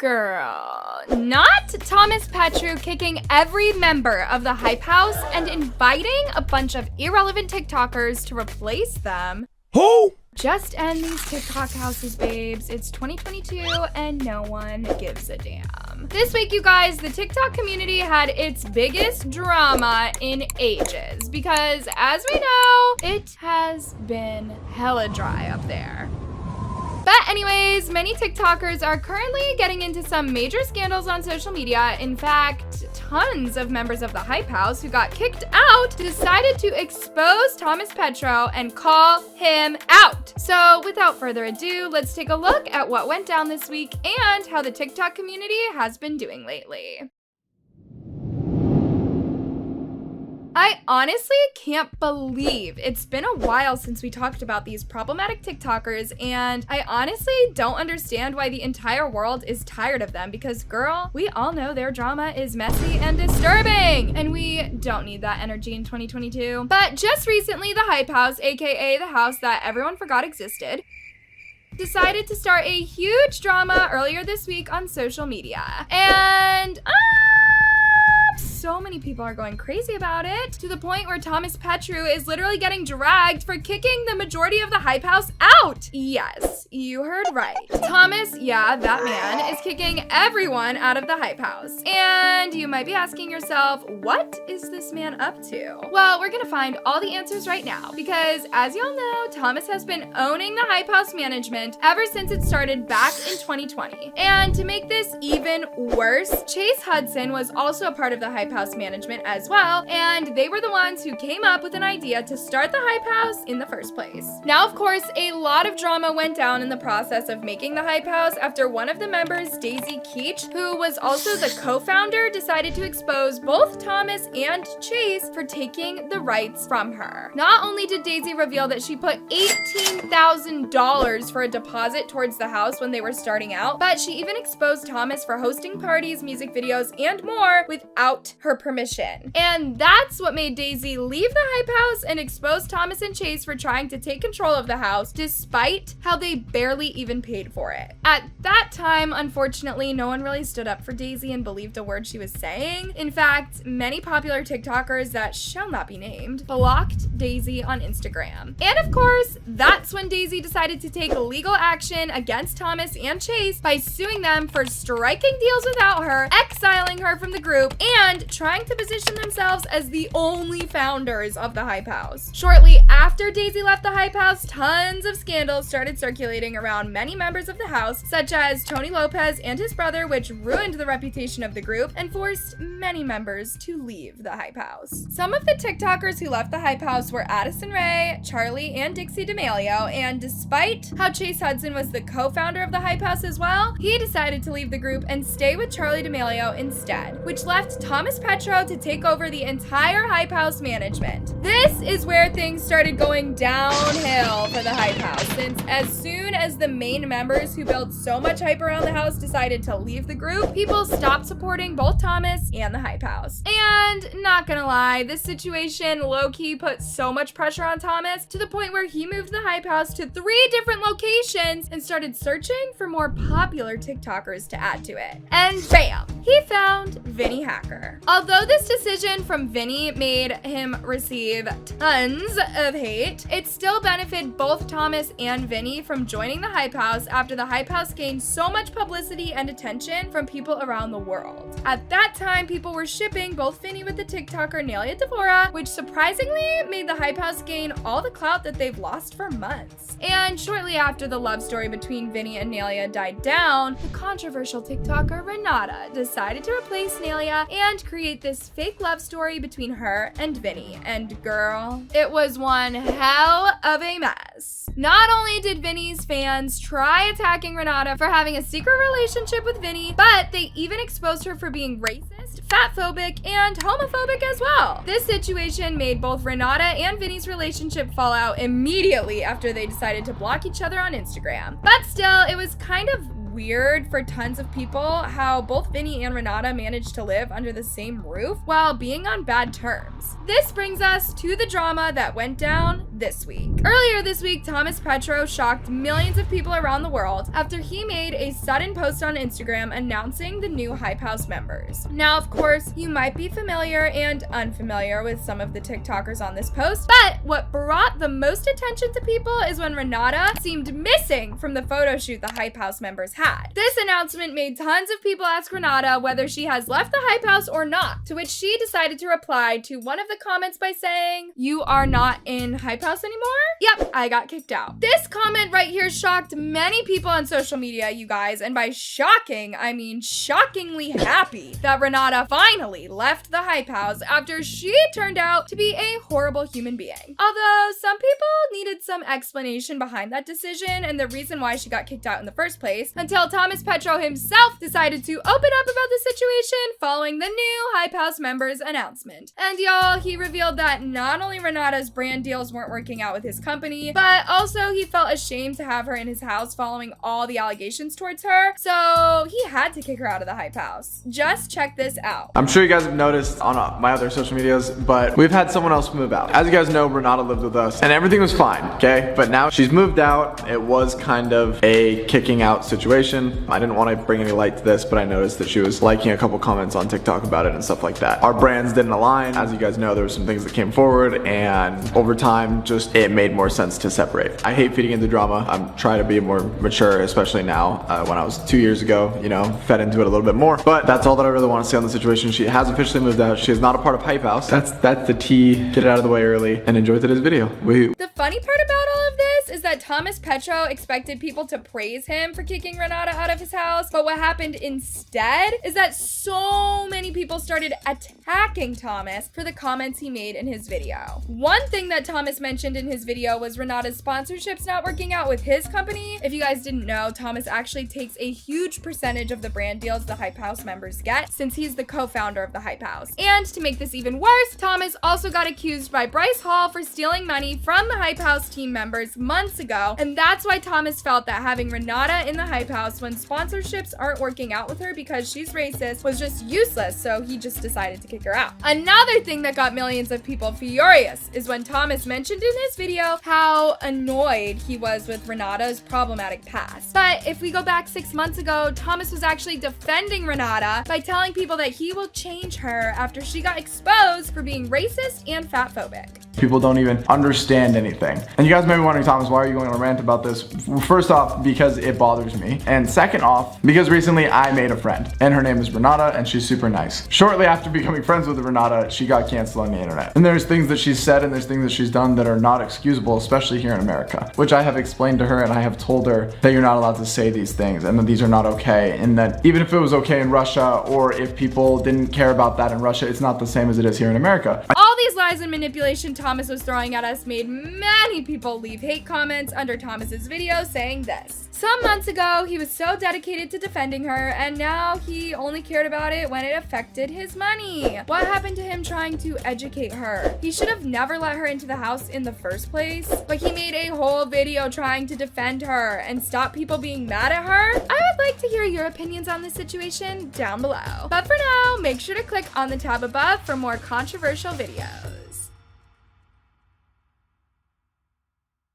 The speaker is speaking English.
Girl, not Thomas Petru kicking every member of the Hype House and inviting a bunch of irrelevant TikTokers to replace them. Who? Just end these TikTok houses, babes. It's 2022 and no one gives a damn. This week, you guys, the TikTok community had its biggest drama in ages because, as we know, it has been hella dry up there. But anyways, many TikTokers are currently getting into some major scandals on social media. In fact, tons of members of the Hype House who got kicked out decided to expose Thomas Petru and call him out. So without further ado, let's take a look at what went down this week and how the TikTok community has been doing lately. I honestly can't believe it's been a while since we talked about these problematic TikTokers, and I honestly don't understand why the entire world is tired of them because, girl, we all know their drama is messy and disturbing, and we don't need that energy in 2022. But just recently, the Hype House, aka the house that everyone forgot existed, decided to start a huge drama earlier this week on social media. And so many people are going crazy about it, to the point where Thomas Petru is literally getting dragged for kicking the majority of the Hype House out. Yes, you heard right. Thomas, yeah, that man, is kicking everyone out of the Hype House. And you might be asking yourself, what is this man up to? Well, we're gonna find all the answers right now, because as y'all know, Thomas has been owning the Hype House management ever since it started back in 2020. And to make this even worse, Chase Hudson was also a part of the Hype House management as well, and they were the ones who came up with an idea to start the Hype House in the first place. Now, of course, a lot of drama went down in the process of making the Hype House after one of the members, Daisy Keach, who was also the co-founder, decided to expose both Thomas and Chase for taking the rights from her. Not only did Daisy reveal that she put $18,000 for a deposit towards the house when they were starting out, but she even exposed Thomas for hosting parties, music videos, and more without her permission. And that's what made Daisy leave the Hype House and expose Thomas and Chase for trying to take control of the house, despite how they barely even paid for it. At that time, unfortunately, no one really stood up for Daisy and believed a word she was saying. In fact, many popular TikTokers that shall not be named blocked Daisy on Instagram. And of course, that's when Daisy decided to take legal action against Thomas and Chase by suing them for striking deals without her, exiling her from the group, and trying to position themselves as the only founders of the Hype House. Shortly after Daisy left the Hype House, tons of scandals started circulating around many members of the house, such as Tony Lopez and his brother, which ruined the reputation of the group and forced many members to leave the Hype House. Some of the TikTokers who left the Hype House were Addison Rae, Charlie, and Dixie D'Amelio, and despite how Chase Hudson was the co-founder of the Hype House as well, he decided to leave the group and stay with Charlie D'Amelio instead, which left Thomas Petru to take over the entire Hype House management. This is where things started going downhill for the Hype House, since as soon as the main members who built so much hype around the house decided to leave the group, people stopped supporting both Thomas and the Hype House. And not gonna lie, this situation low-key put so much pressure on Thomas to the point where he moved the Hype House to 3 different locations and started searching for more popular TikTokers to add to it. And bam! He found Vinny Hacker. Although this decision from Vinny made him receive tons of hate, it still benefited both Thomas and Vinny from joining the Hype House after the Hype House gained so much publicity and attention from people around the world. At that time, people were shipping both Vinny with the TikToker Nelia Devora, which surprisingly made the Hype House gain all the clout that they've lost for months. And shortly after the love story between Vinny and Nelia died down, the controversial TikToker Renata decided to replace Nelia and create this fake love story between her and Vinny. And girl, it was one hell of a mess. Not only did Vinny's fans try attacking Renata for having a secret relationship with Vinny, but they even exposed her for being racist, fatphobic, and homophobic as well. This situation made both Renata and Vinny's relationship fall out immediately after they decided to block each other on Instagram. But still, it was kind of weird for tons of people how both Vinny and Renata managed to live under the same roof while being on bad terms. This brings us to the drama that went down this week. Earlier this week, Thomas Petro shocked millions of people around the world after he made a sudden post on Instagram announcing the new Hype House members. Now, of course, you might be familiar and unfamiliar with some of the TikTokers on this post, but what brought the most attention to people is when Renata seemed missing from the photo shoot the Hype House members had. This announcement made tons of people ask Renata whether she has left the Hype House or not, to which she decided to reply to one of the comments by saying, "You are not in Hype House anymore?" Yep, I got kicked out. This comment right here shocked many people on social media, you guys, and by shocking, I mean shockingly happy that Renata finally left the Hype House after she turned out to be a horrible human being. Although some people needed some explanation behind that decision and the reason why she got kicked out in the first place, until Thomas Petro himself decided to open up about the situation following the new Hype House members announcement. And y'all, he revealed that not only Renata's brand deals weren't working out with his company, but also he felt ashamed to have her in his house following all the allegations towards her, so he had to kick her out of the Hype House. Just check this out. I'm sure you guys have noticed on my other social medias, but we've had someone else move out. As you guys know, Renata lived with us and everything was fine, okay? But now she's moved out. It was kind of a kicking out situation. I didn't want to bring any light to this, but I noticed that she was liking a couple comments on TikTok about it and stuff like that. Our brands didn't align. As you guys know, there were some things that came forward, and over time, just it made more sense to separate. I hate feeding into drama. I'm trying to be more mature, especially now. When I was 2 years ago, you know, fed into it a little bit more. But that's all that I really want to say on the situation. She has officially moved out. She is not a part of Hype House. That's the tea. Get it out of the way early and enjoy today's video. The funny part about all of this is that Thomas Petro expected people to praise him for kicking Renata out of his house, but what happened instead is that so many people started attacking Thomas for the comments he made in his video. One thing that Thomas mentioned in his video was Renata's sponsorships not working out with his company. If you guys didn't know, Thomas actually takes a huge percentage of the brand deals the Hype House members get, since he's the co-founder of the Hype House. And to make this even worse, Thomas also got accused by Bryce Hall for stealing money from the Hype House team members months ago, and that's why Thomas felt that having Renata in the Hype House when sponsorships aren't working out with her because she's racist was just useless, so he just decided to kick her out. Another thing that got millions of people furious is when Thomas mentioned in his video how annoyed he was with Renata's problematic past. But if we go back 6 months ago, Thomas was actually defending Renata by telling people that he will change her after she got exposed for being racist and fatphobic. People don't even understand anything. And you guys may be wondering, Thomas, why are you going on a rant about this? First off, because it bothers me. And second off, because recently I made a friend and her name is Renata and she's super nice. Shortly after becoming friends with Renata, she got canceled on the internet. And there's things that she's said and there's things that she's done that are not excusable, especially here in America, which I have explained to her and I have told her that you're not allowed to say these things and that these are not okay. And that even if it was okay in Russia or if people didn't care about that in Russia, it's not the same as it is here in America. All these lies and manipulation Thomas was throwing at us made many people leave hate comments under Thomas's video saying this. Some months ago, he was so dedicated to defending her, and now he only cared about it when it affected his money. What happened to him trying to educate her? He should have never let her into the house in the first place, but he made a whole video trying to defend her and stop people being mad at her. I would like to hear your opinions on this situation down below. But for now, make sure to click on the tab above for more controversial videos.